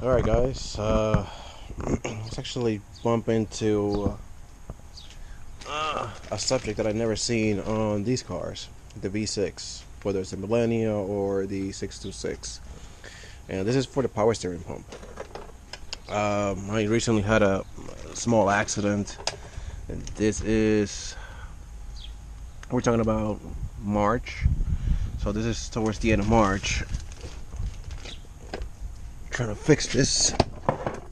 Alright guys, let's actually bump into a subject that I've never seen on these cars, the V6, whether it's the Millenia or the 626. And this is for the power steering pump. I recently had a small accident, and this is, we're talking about March, so this is towards the end of March. Trying to fix this,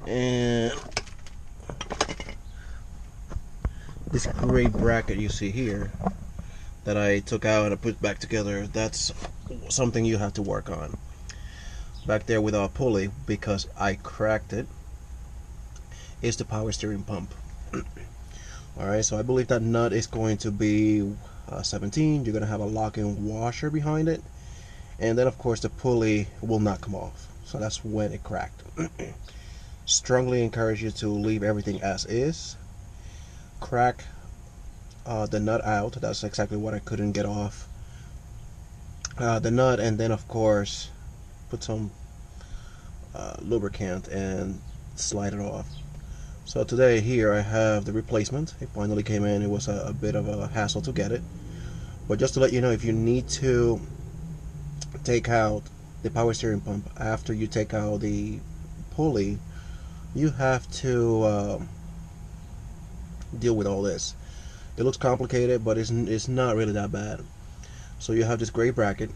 and this gray bracket you see here that I took out and I put back together, that's something you have to work on back there with our pulley, because I cracked it, is the power steering pump. Alright, so I believe that nut is going to be 17. You're going to have a lock-in washer behind it, and then of course the pulley will not come off. So that's when it cracked. Strongly encourage you to leave everything as is. Crack the nut out. That's exactly what I couldn't get off. The nut, and then of course put some lubricant and slide it off. So today here I have the replacement. It finally came in. It was a bit of a hassle to get it, but just to let you know, if you need to take out the power steering pump after you take out the pulley, you have to deal with all this. It looks complicated, but it's not really that bad. So you have this gray bracket.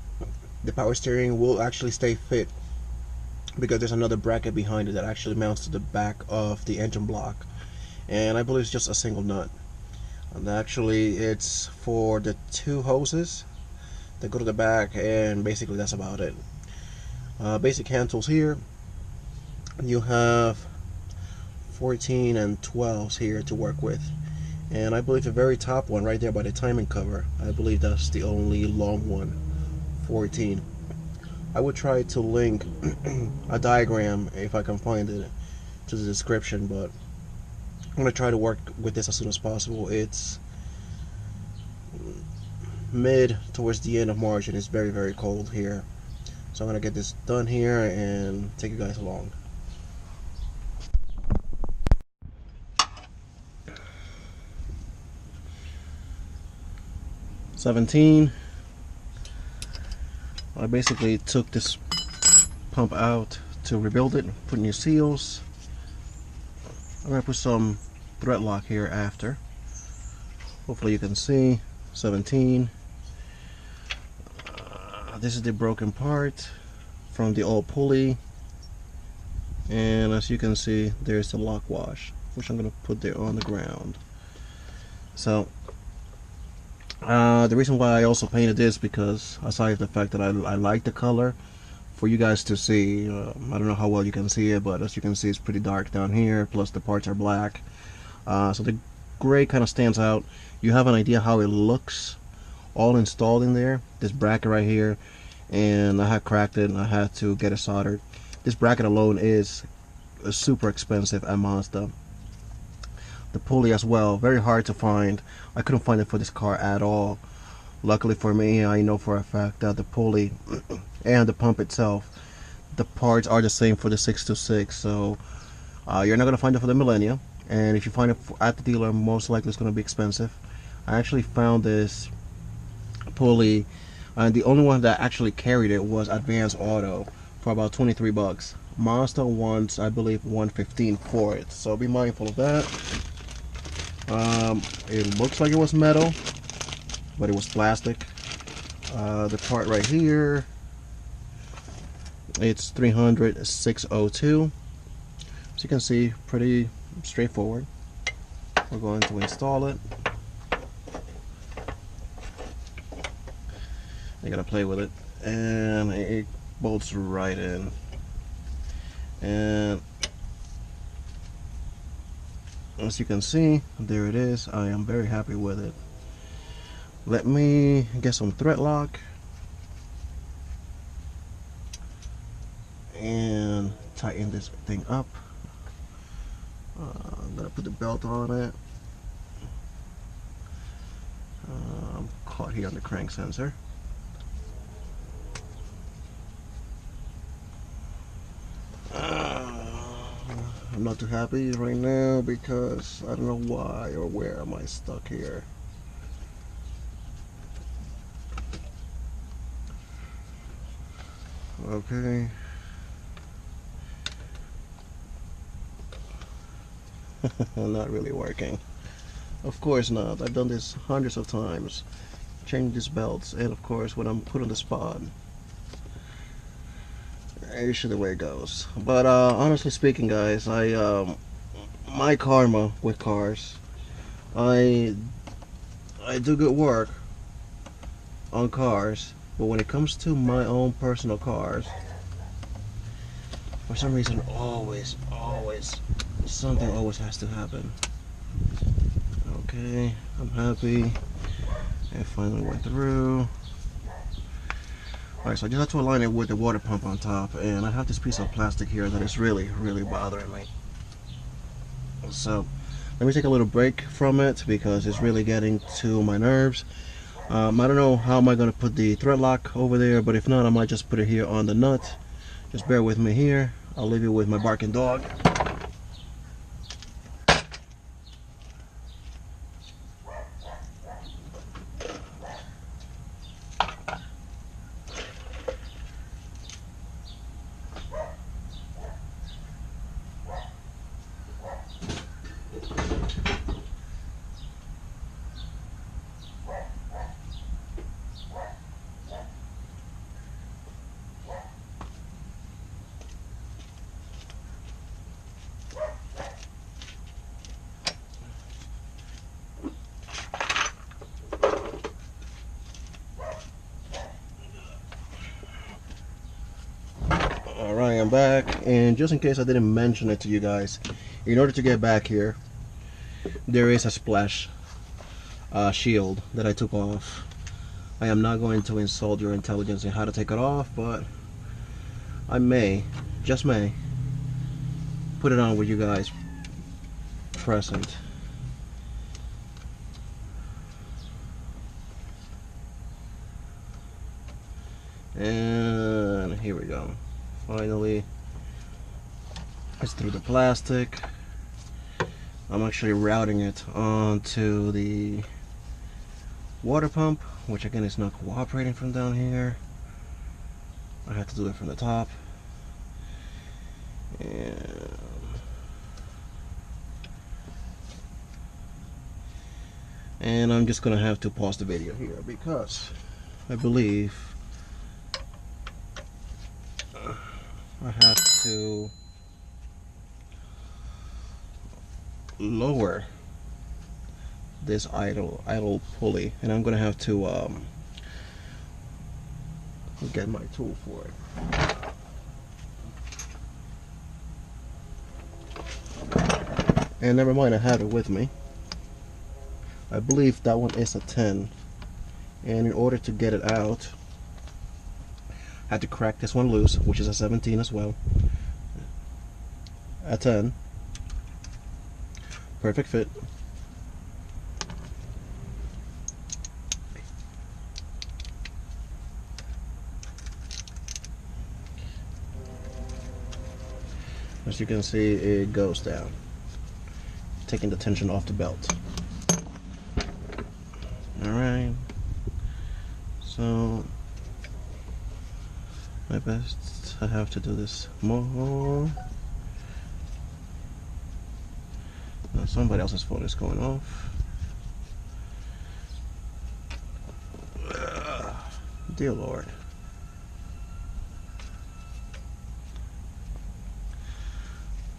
The power steering will actually stay fit because there's another bracket behind it that actually mounts to the back of the engine block, and I believe it's just a single nut. And actually it's for the two hoses that go to the back, and basically that's about it. Basic hand tools here. You have 14 and 12s here to work with, and I believe the very top one right there by the timing cover, I believe that's the only long one, 14. I would try to link a diagram, if I can find it, to the description, but I'm going to try to work with this as soon as possible. It's mid towards the end of March and it's very, very cold here. So I'm going to get this done here and take you guys along. '17. I basically took this pump out to rebuild it, put new seals. I'm going to put some thread lock here after. Hopefully you can see. 17. This is the broken part from the old pulley, and as you can see, there's the lock wash, which I'm going to put there on the ground. So the reason why I also painted this, because aside from the fact that I like the color, for you guys to see, I don't know how well you can see it, but as you can see, it's pretty dark down here, plus the parts are black, so the gray kind of stands out. You have an idea how it looks all installed in there. This bracket right here, and I had cracked it and I had to get it soldered. This bracket alone is super expensive at Mazda. The pulley as well, very hard to find. I couldn't find it for this car at all. Luckily for me, I know for a fact that the pulley and the pump itself, the parts are the same for the 626, so you're not going to find it for the Millenia, and if you find it at the dealer, most likely it's going to be expensive. I actually found this pulley, and the only one that actually carried it was Advanced Auto for about 23 bucks. Mazda wants, I believe, 115 for it, so be mindful of that. It looks like it was metal, but it was plastic. The part right here, it's 300/602. As you can see, pretty straightforward. We're going to install it. You gotta play with it, and it bolts right in. And as you can see, there it is. I am very happy with it. Let me get some thread lock and tighten this thing up. I'm gonna put the belt on it. I'm caught here on the crank sensor. not too happy right now because I don't know why or where am I stuck here. Okay. Not really working. Of course not. I've done this hundreds of times. Change these belts, and of course when I'm put on the spot, usually the way it goes. But honestly speaking, guys, my karma with cars, I do good work on cars, but when it comes to my own personal cars, for some reason, always something always has to happen. Okay, I'm happy. It finally went through. Alright, so I just have to align it with the water pump on top, and I have this piece of plastic here that is really bothering me. So let me take a little break from it because it's really getting to my nerves. I don't know how am I going to put the thread lock over there, but if not, I might just put it here on the nut. Just bear with me here. I'll leave you with my barking dog. Alright, I'm back, and just in case I didn't mention it to you guys, in order to get back here, there is a splash shield that I took off. I am not going to insult your intelligence in how to take it off, but I may, just may, put it on with you guys present. And here we go. Finally, it's through the plastic. I'm actually routing it onto the water pump, which again is not cooperating from down here. I have to do it from the top. And I'm just gonna have to pause the video here because I believe I have to lower this idle pulley, and I'm gonna have to get my tool for it. And never mind, I have it with me. I believe that one is a 10, and in order to get it out, I had to crack this one loose, which is a 17 as well. A 10. Perfect fit. As you can see, it goes down, taking the tension off the belt. Alright, so my best, I have to do this more. Now somebody else's phone is going off. Dear Lord.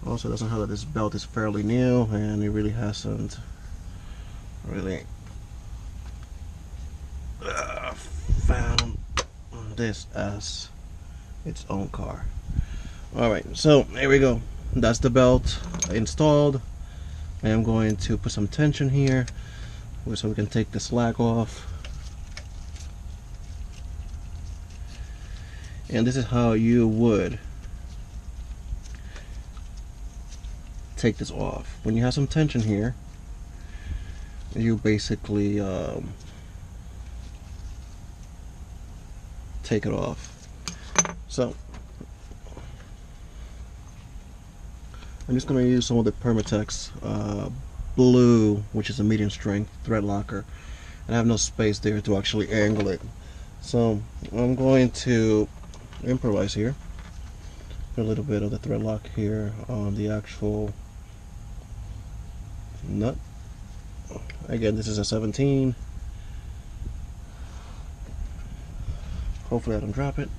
Also, doesn't help that this belt is fairly new and it really hasn't really found this as its own car. Alright, so here we go. That's the belt installed. I am going to put some tension here so we can take the slack off. And this is how you would take this off. When you have some tension here, you basically take it off. So I'm just going to use some of the Permatex blue, which is a medium strength thread locker, and I have no space there to actually angle it. So I'm going to improvise here. Put a little bit of the thread lock here on the actual nut. Again, this is a 17. Hopefully I don't drop it.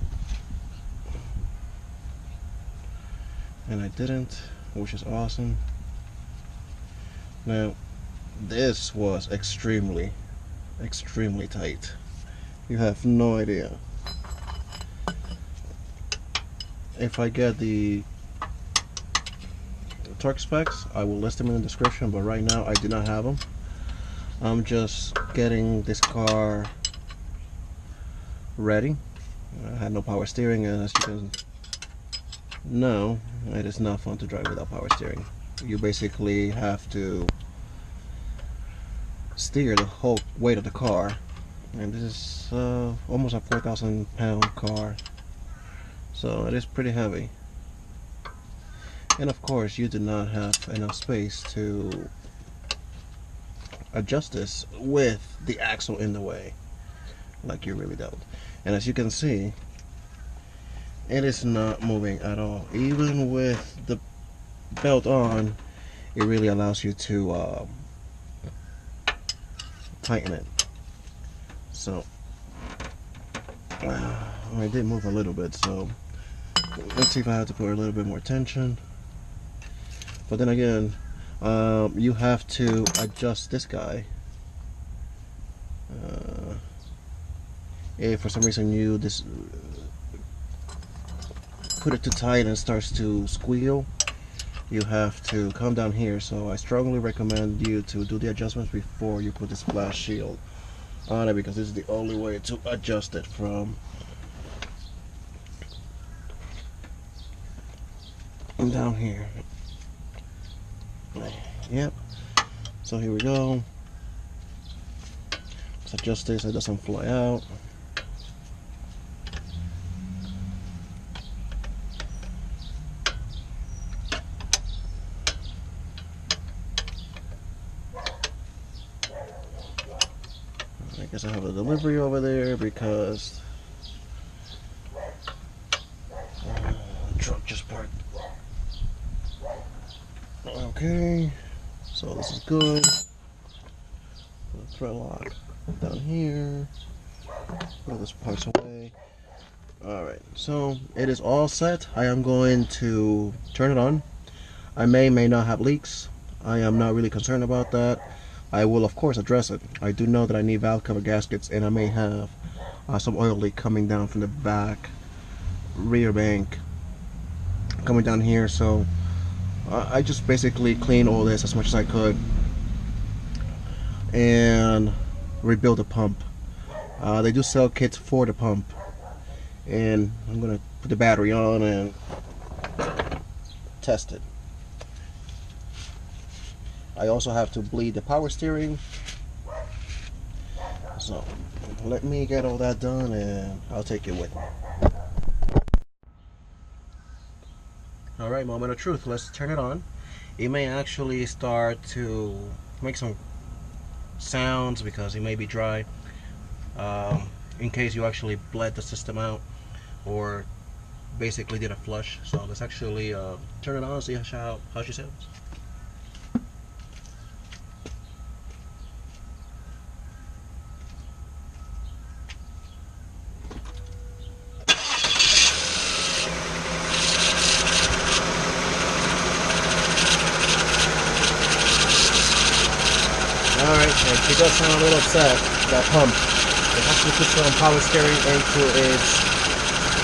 And I didn't, which is awesome. Now, this was extremely tight. You have no idea. If I get the torque specs, I will list them in the description, but right now I do not have them. I'm just getting this car ready. I had no power steering, and as you can know, it is not fun to drive without power steering. You basically have to steer the whole weight of the car, and this is almost a 4,000 pound car, so it is pretty heavy. And of course you do not have enough space to adjust this with the axle in the way, like you really don't. And as you can see, it is not moving at all. Even with the belt on, it really allows you to tighten it. So I did move a little bit, so let's see if I have to put a little bit more tension. But then again, you have to adjust this guy. If for some reason you put it too tight and it starts to squeal, you have to come down here. So I strongly recommend you to do the adjustments before you put the splash shield on it, because this is the only way to adjust it from down here. Yep. So here we go. Let's adjust this so it doesn't fly out. I guess I have a delivery over there because the truck just parked. Okay, so this is good. Put the thread lock down here. Put this parts away. Alright, so it is all set. I am going to turn it on. I may not have leaks. I am not really concerned about that. I will of course address it. I do know that I need valve cover gaskets, and I may have some oil leak coming down from the back rear bank coming down here, so I just basically cleaned all this as much as I could and rebuild the pump. They do sell kits for the pump, and I'm gonna put the battery on and test it. I also have to bleed the power steering, so let me get all that done and I'll take it with me. Alright, moment of truth, let's turn it on. It may actually start to make some sounds because it may be dry, in case you actually bled the system out or basically did a flush. So let's actually turn it on and see how she sounds. Alright, she does sound a little upset, that pump. It has to put some power steering into its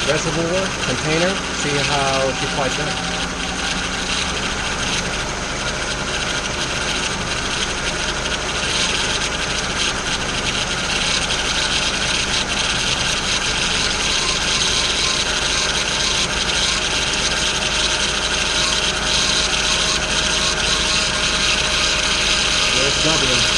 reservoir container. See how she flies that. There's W.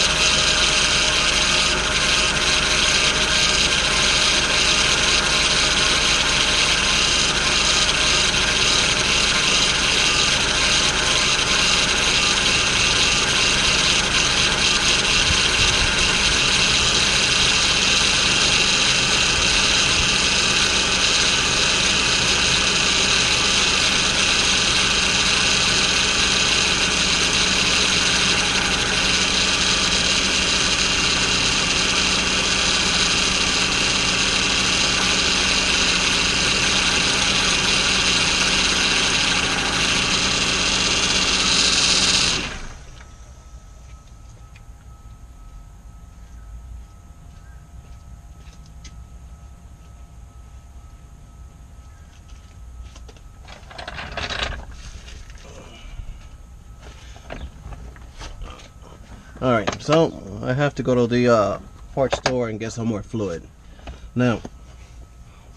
Alright, so I have to go to the parts store and get some more fluid. Now,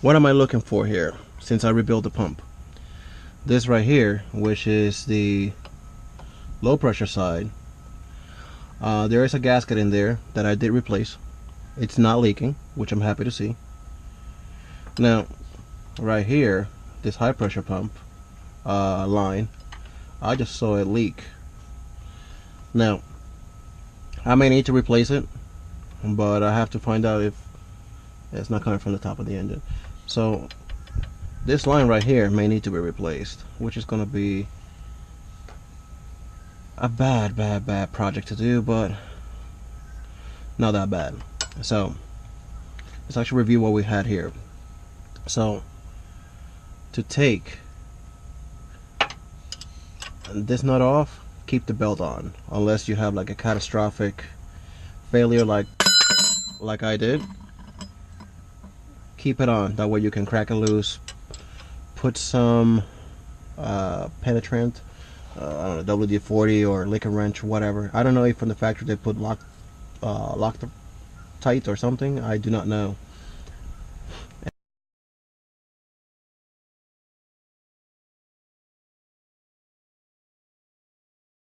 what am I looking for here since I rebuilt the pump? This right here, which is the low pressure side, there is a gasket in there that I did replace. It's not leaking, which I'm happy to see. Now, right here, this high pressure pump line, I just saw it leak. Now, I may need to replace it, but I have to find out if it's not coming from the top of the engine. So this line right here may need to be replaced, which is going to be a bad project to do, but not that bad. So let's actually review what we had here. So to take this nut off, keep the belt on, unless you have like a catastrophic failure like I did. Keep it on, that way you can crack it loose, put some penetrant, I don't know, WD-40 or liquor wrench, whatever. I don't know if from the factory they put Loctite or something, I do not know.